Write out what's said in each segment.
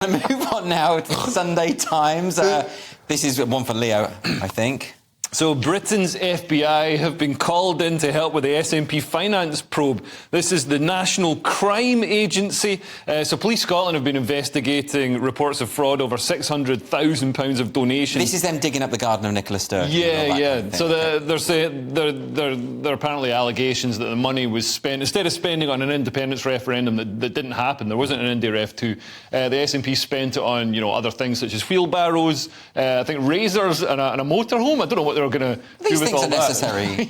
Move on now to Sunday Times. This is one for Leo, I think. So Britain's FBI have been called in to help with the SNP Finance Probe. This is the National Crime Agency. So Police Scotland have been investigating reports of fraud over £600,000 of donations. This is them digging up the garden of Nicola Sturgeon. Yeah. So there are apparently allegations that the money was spent, instead of spending on an independence referendum that didn't happen, there wasn't an Indie Ref 2, the SNP spent it on other things such as wheelbarrows, I think razors and a motorhome. I don't know what they were going to do with all that. These things are necessary.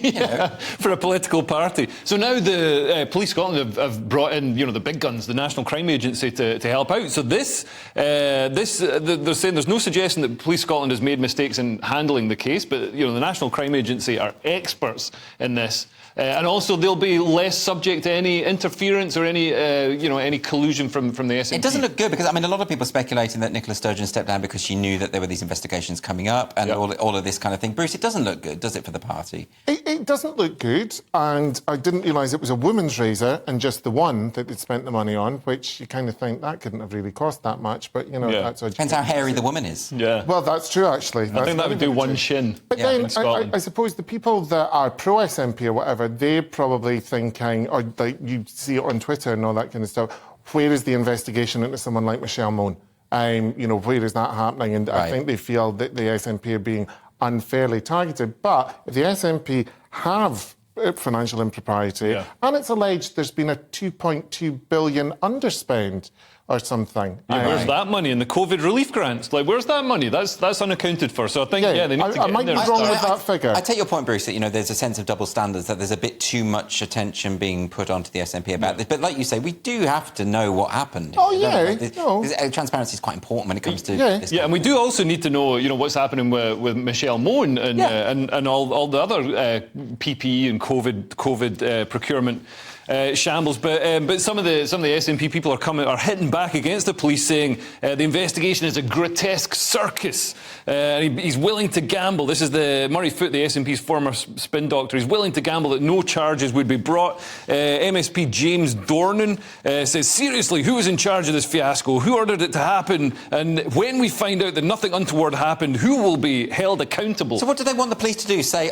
For a political party. So now the Police Scotland have brought in, the big guns, the National Crime Agency, to help out. So they're saying there's no suggestion that Police Scotland has made mistakes in handling the case, but the National Crime Agency are experts in this. And also they'll be less subject to any interference or any collusion from the SNP. It doesn't look good because, a lot of people speculating that Nicola Sturgeon stepped down because she knew that there were these investigations coming up and all of this kind of thing. Bruce, it doesn't look good, does it, for the party? It doesn't look good, and I didn't realise it was a woman's razor and just the one that they'd spent the money on, which you kind of think that couldn't have really cost that much, but, that's... Depends how hairy the woman is. Yeah. Well, that's true, actually. I think that would do one shin. But then, I suppose the people that are pro-SNP or whatever, they're probably thinking, or you see it on Twitter and all that kind of stuff, where is the investigation into someone like Michelle Mone? Where is that happening? And I think they feel that the SNP are being unfairly targeted. But if the SNP have financial impropriety, and it's alleged there's been a £2.2 billion underspend or something. Yeah, where's that money in the COVID relief grants? Where's that money? That's unaccounted for. So I think, they need to get I might in there. be wrong with that figure. I take your point, Bruce, that, there's a sense of double standards, that there's a bit too much attention being put onto the SNP about this. But like you say, we do have to know what happened. Transparency is quite important when it comes to this. Yeah, and we do also need to know, what's happening with Michelle Mone and all the other PPE and COVID procurement shambles. But some of the SNP people are hitting back against the police, saying the investigation is a grotesque circus. He's willing to gamble. This is Murray Foote, the SNP's former spin doctor. He's willing to gamble that no charges would be brought. MSP James Dornan says, seriously, who was in charge of this fiasco? Who ordered it to happen? And when we find out that nothing untoward happened, who will be held accountable? So what do they want the police to do? Say,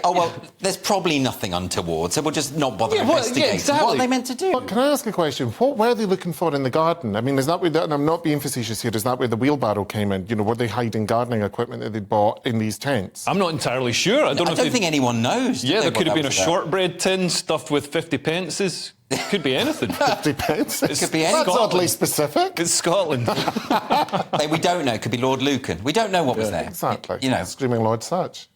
there's probably nothing untoward, so we'll just not bother investigating. Exactly. What are they meant to do? But can I ask a question? What were they looking for in the garden? Is that where, and I'm not being facetious here, is that where the wheelbarrow came in? Were they hiding gardening equipment that they'd bought in these tents? I'm not entirely sure. I don't think anyone knows. Yeah, there could have been a shortbread tin stuffed with 50 pences. It could be anything. 50 pence? It could be anything. That's oddly specific. It's Scotland. We don't know. It could be Lord Lucan. We don't know what was there. Exactly. Screaming Lord Such.